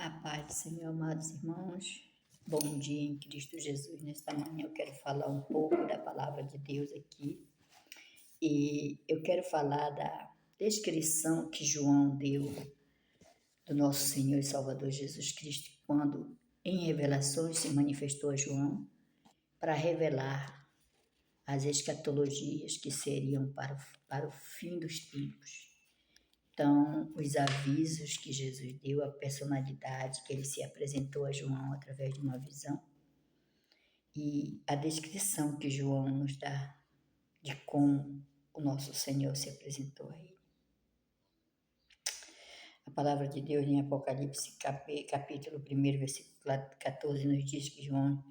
A paz do Senhor, amados irmãos. Bom dia em Cristo Jesus. Nesta manhã eu quero falar um pouco da palavra de Deus aqui. E eu quero falar da descrição que João deu do nosso Senhor e Salvador Jesus Cristo, quando em revelações se manifestou a João para revelar as escatologias que seriam para o fim dos tempos. Então, os avisos que Jesus deu, a personalidade que ele se apresentou a João através de uma visão e a descrição que João nos dá de como o nosso Senhor se apresentou a ele. A palavra de Deus em Apocalipse, capítulo 1, versículo 14, nos diz que João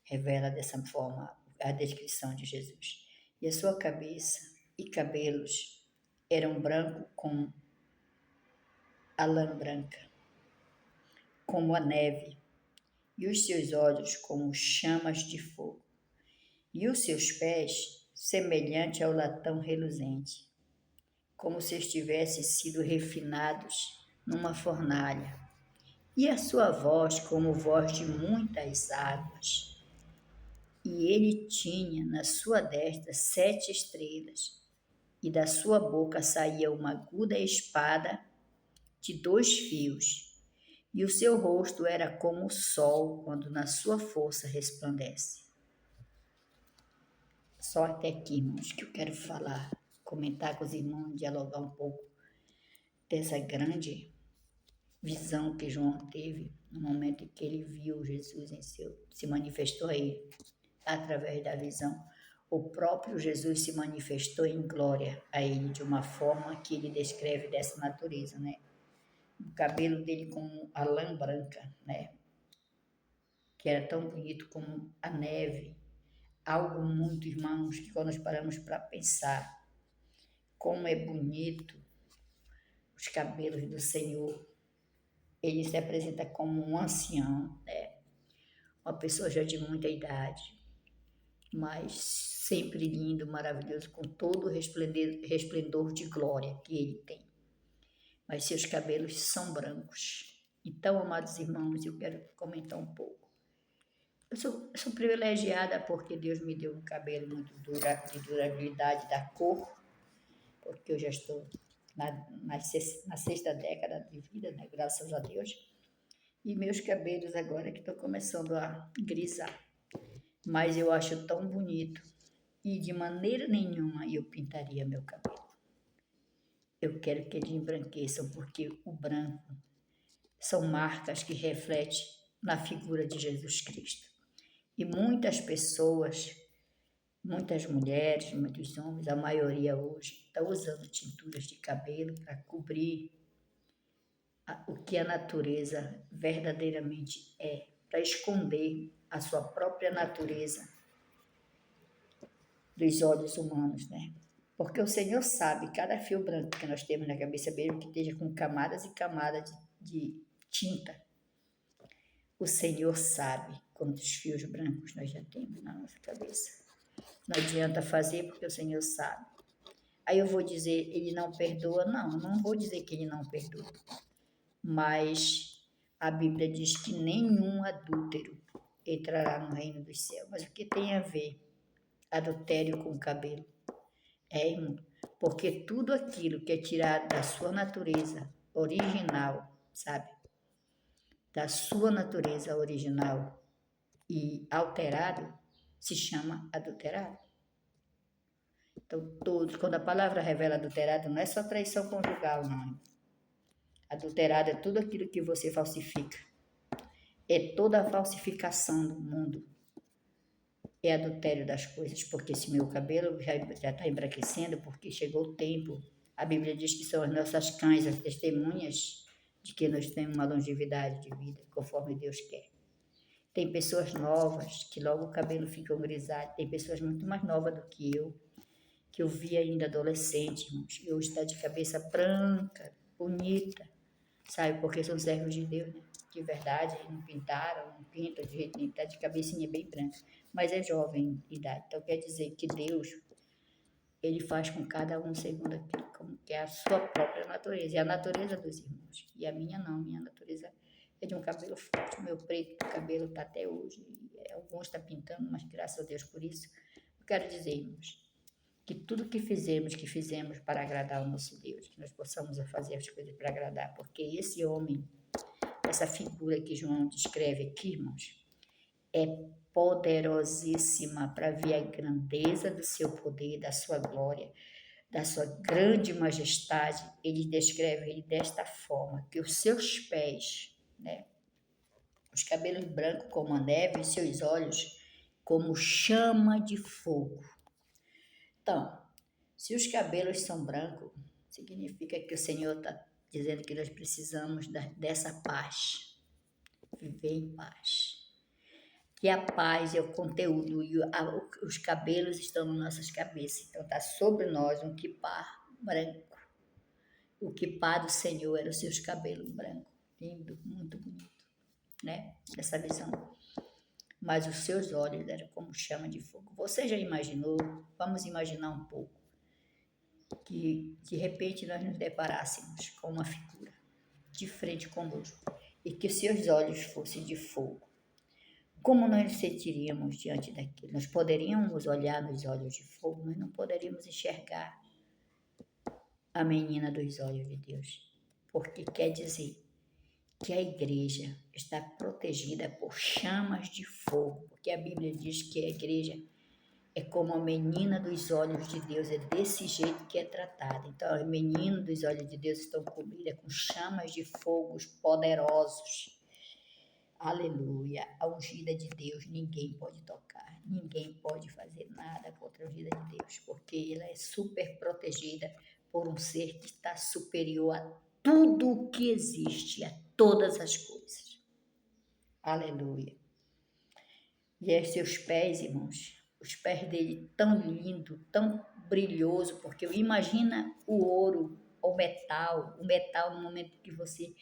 revela dessa forma a descrição de Jesus. E a sua cabeça e cabelos eram brancos como a lã branca, como a neve, e os seus olhos como chamas de fogo, e os seus pés semelhante ao latão reluzente, como se estivessem sido refinados numa fornalha, e a sua voz como voz de muitas águas. E ele tinha na sua destra 7 estrelas, e da sua boca saía uma aguda espada de 2 fios, e o seu rosto era como o sol quando na sua força resplandece. Só até aqui, irmãos, que eu quero falar, comentar com os irmãos, dialogar um pouco dessa grande visão que João teve no momento em que ele viu Jesus se manifestou a ele através da visão. O próprio Jesus se manifestou em glória a ele de uma forma que ele descreve dessa natureza, né? O cabelo dele como a lã branca, né? Que era tão bonito como a neve. Algo muito, irmãos, que quando nós paramos para pensar como é bonito os cabelos do Senhor. Ele se apresenta como um ancião, né? Uma pessoa já de muita idade, mas sempre lindo, maravilhoso, com todo o resplendor de glória que ele tem. Mas seus cabelos são brancos. Então, amados irmãos, eu quero comentar um pouco. Eu sou privilegiada porque Deus me deu um cabelo muito de durabilidade da cor, porque eu já estou na 6ª década de vida, né? Graças a Deus. E meus cabelos agora que estão começando a grisar. Mas eu acho tão bonito e de maneira nenhuma eu pintaria meu cabelo. Eu quero que eles embranqueçam, porque o branco são marcas que refletem na figura de Jesus Cristo. E muitas pessoas, muitas mulheres, muitos homens, a maioria hoje, estão usando tinturas de cabelo para cobrir o que a natureza verdadeiramente é, para esconder a sua própria natureza dos olhos humanos, né? Porque o Senhor sabe cada fio branco que nós temos na cabeça, mesmo que esteja com camadas e camadas de tinta. O Senhor sabe quantos fios brancos nós já temos na nossa cabeça. Não adianta fazer porque o Senhor sabe. Aí eu vou dizer, ele não perdoa? Não vou dizer que ele não perdoa. Mas a Bíblia diz que nenhum adúltero entrará no reino dos céus. Mas o que tem a ver adultério com o cabelo? Irmão, porque tudo aquilo que é tirado da sua natureza original, sabe? Da sua natureza original e alterado, se chama adulterado. Então, quando a palavra revela adulterado, não é só traição conjugal, não. Adulterado é tudo aquilo que você falsifica. É toda a falsificação do mundo. É adultério das coisas, porque se meu cabelo já está embranquecendo, porque chegou o tempo. A Bíblia diz que são as nossas cães, as testemunhas de que nós temos uma longevidade de vida, conforme Deus quer. Tem pessoas novas que logo o cabelo fica grisalho. Tem pessoas muito mais novas do que eu vi ainda adolescente, irmãos, e hoje está de cabeça branca, bonita, sabe? Porque são servos de Deus, né? De verdade, não pintaram, não pintam de jeito nenhum, está de cabecinha bem branca, mas é jovem de idade. Então quer dizer que Deus, ele faz com cada um segundo aquilo como que é a sua própria natureza, e a natureza dos irmãos. E a minha não, minha natureza é de um cabelo forte, o meu preto, o cabelo está até hoje. Alguns estão pintando, mas graças a Deus por isso. Eu quero dizer, irmãos, que tudo que fizemos para agradar ao nosso Deus, que nós possamos fazer as coisas para agradar, porque esse homem, essa figura que João descreve aqui, irmãos, é poderosíssima para ver a grandeza do seu poder, da sua glória, da sua grande majestade. Ele descreve ele desta forma, que os seus pés, né, os cabelos brancos como a neve, os seus olhos como chama de fogo. Então, se os cabelos são brancos, significa que o Senhor está dizendo que nós precisamos dessa paz, viver em paz. Que a paz é o conteúdo e os cabelos estão nas nossas cabeças. Então está sobre nós um quipá branco. O quipá do Senhor era os seus cabelos brancos. Lindo, muito bonito, né? Essa visão. Mas os seus olhos eram como chama de fogo. Você já imaginou? Vamos imaginar um pouco. Que de repente nós nos deparássemos com uma figura de frente conosco e que os seus olhos fossem de fogo. Como nós nos sentiríamos diante daquilo? Nós poderíamos olhar nos olhos de fogo, mas não poderíamos enxergar a menina dos olhos de Deus. Porque quer dizer que a igreja está protegida por chamas de fogo. Porque a Bíblia diz que a igreja é como a menina dos olhos de Deus, é desse jeito que é tratada. Então, a menina dos olhos de Deus estão cobridas com chamas de fogos poderosos. Aleluia, a ungida de Deus ninguém pode tocar, ninguém pode fazer nada contra a ungida de Deus, porque ela é super protegida por um ser que está superior a tudo o que existe, a todas as coisas. Aleluia. E os seus pés, irmãos, os pés dele tão lindo, tão brilhoso, porque imagina o ouro, o metal no momento que você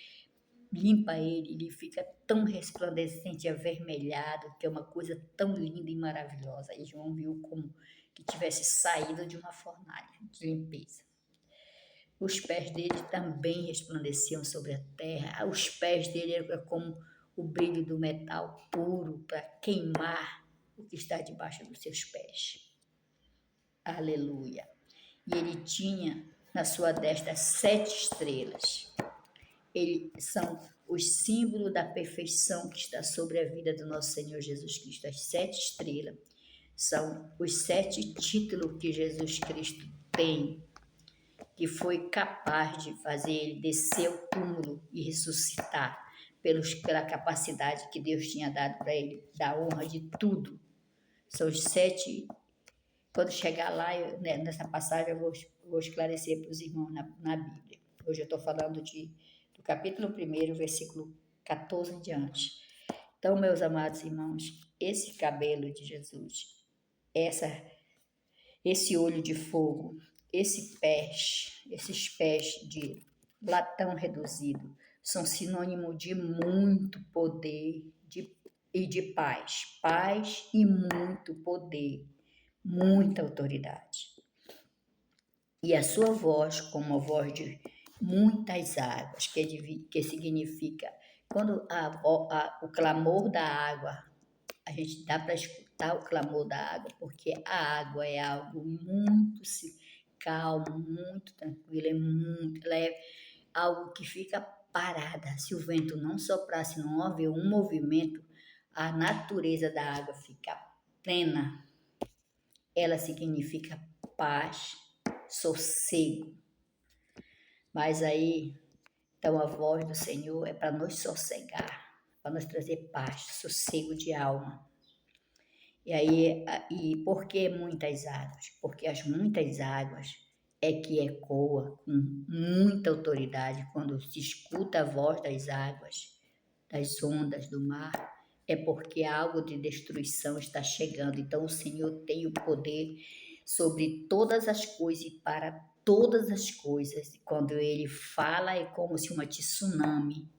limpa ele fica tão resplandecente, avermelhado, que é uma coisa tão linda e maravilhosa. E João viu como que tivesse saído de uma fornalha de limpeza. Os pés dele também resplandeciam sobre a terra. Os pés dele eram como o brilho do metal puro para queimar o que está debaixo dos seus pés. Aleluia. E ele tinha na sua destra 7 estrelas. Eles são os símbolos da perfeição que está sobre a vida do nosso Senhor Jesus Cristo. As 7 estrelas são os 7 títulos que Jesus Cristo tem, que foi capaz de fazer ele descer ao túmulo e ressuscitar pela capacidade que Deus tinha dado para ele, da honra de tudo. São os 7. Quando chegar lá, nessa passagem, eu vou esclarecer para os irmãos na Bíblia. Hoje eu estou falando do capítulo 1, versículo 14 em diante. Então, meus amados irmãos, esse cabelo de Jesus, esse olho de fogo, esses pés de latão reduzido, são sinônimo de muito poder e de paz. Paz e muito poder, muita autoridade. E a sua voz, como a voz de muitas águas, que significa, quando o clamor da água, a gente dá para escutar o clamor da água, porque a água é algo muito calmo, muito tranquilo, ela é algo que fica parada. Se o vento não soprar, se não houver um movimento, a natureza da água fica plena. Ela significa paz, sossego. Mas aí, então a voz do Senhor é para nos sossegar, para nos trazer paz, sossego de alma. E por que muitas águas? Porque as muitas águas é que ecoa com muita autoridade quando se escuta a voz das águas, das ondas do mar, é porque algo de destruição está chegando. Então o Senhor tem o poder sobre todas as coisas e para todas as coisas. E quando Ele fala, é como se uma tsunami.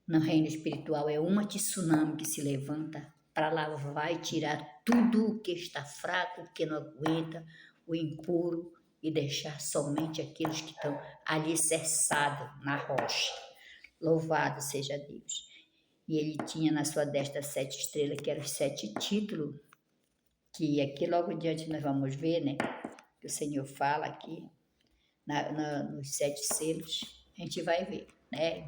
No reino espiritual é uma tsunami que se levanta para lavar e tirar tudo o que está fraco, o que não aguenta, o impuro, e deixar somente aqueles que estão alicerçados na rocha. Louvado seja Deus. E ele tinha na sua destra 7 estrelas, que eram os 7 títulos, que aqui logo adiante nós vamos ver, né? Que o Senhor fala aqui, nos 7 selos, a gente vai ver, né?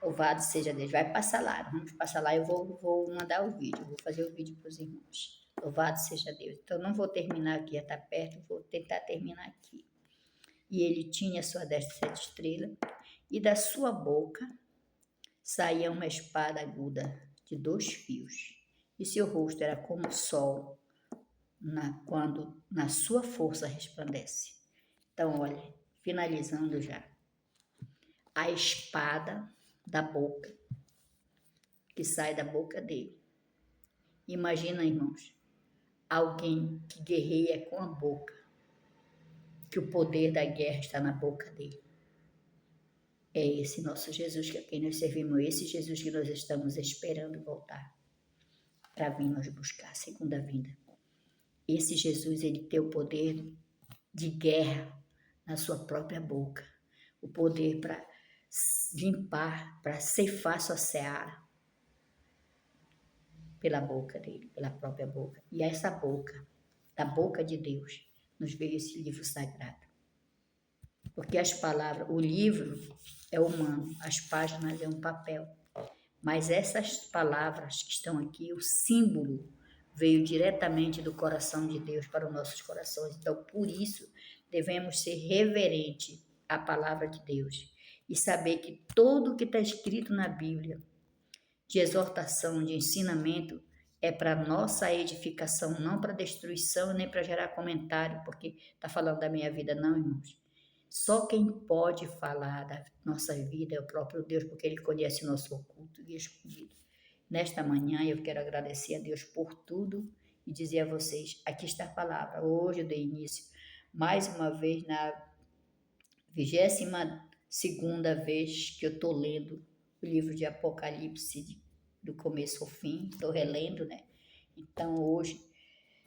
Louvado seja Deus. Vai passar lá, vamos passar lá, eu vou mandar o vídeo, vou fazer o vídeo para os irmãos. Louvado seja Deus. Então, não vou terminar aqui, já está perto, vou tentar terminar aqui. E ele tinha a sua destra 7 estrelas, e da sua boca saía uma espada aguda de 2 fios, e seu rosto era como o sol, quando na sua força resplandece. Então, olha, finalizando já, a espada da boca, que sai da boca dele. Imagina, irmãos, alguém que guerreia com a boca, que o poder da guerra está na boca dele. É esse nosso Jesus que a quem nós servimos, esse Jesus que nós estamos esperando voltar para vir nos buscar, a segunda vinda. Esse Jesus, ele tem o poder de guerra na sua própria boca, o poder para limpar, para ceifar sua seara pela boca dele, pela própria boca. E essa boca, da boca de Deus, nos veio esse livro sagrado. Porque as palavras, o livro é humano, as páginas é um papel. Mas essas palavras que estão aqui, o símbolo veio diretamente do coração de Deus para os nossos corações. Então, por isso, devemos ser reverentes à palavra de Deus e saber que tudo que está escrito na Bíblia, de exortação, de ensinamento, é para nossa edificação, não para destruição, nem para gerar comentário, porque está falando da minha vida, não, irmãos. Só quem pode falar da nossa vida é o próprio Deus, porque Ele conhece o nosso oculto e escondido. Nesta manhã eu quero agradecer a Deus por tudo e dizer a vocês, aqui está a palavra. Hoje eu dei início, mais uma vez, na 22ª vez que eu estou lendo o livro de Apocalipse, do começo ao fim, estou relendo, né? Então hoje,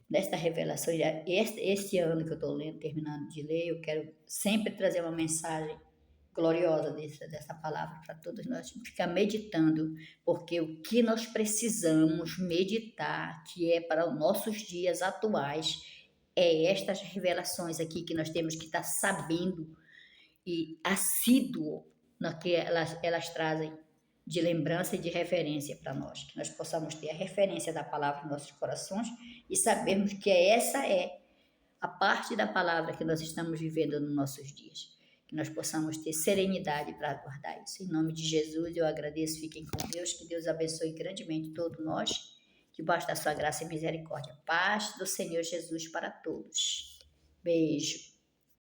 nesta revelação, este ano que eu estou lendo, terminando de ler, eu quero sempre trazer uma mensagem gloriosa dessa palavra para todos nós, ficar meditando, porque o que nós precisamos meditar, que é para os nossos dias atuais, é estas revelações aqui que nós temos que estar sabendo e assíduo no que elas trazem de lembrança e de referência para nós, que nós possamos ter a referência da palavra em nossos corações e sabermos que essa é a parte da palavra que nós estamos vivendo nos nossos dias, que nós possamos ter serenidade para aguardar isso. Em nome de Jesus eu agradeço, fiquem com Deus, que Deus abençoe grandemente todos nós, debaixo da sua graça e misericórdia. Paz do Senhor Jesus para todos. Beijo.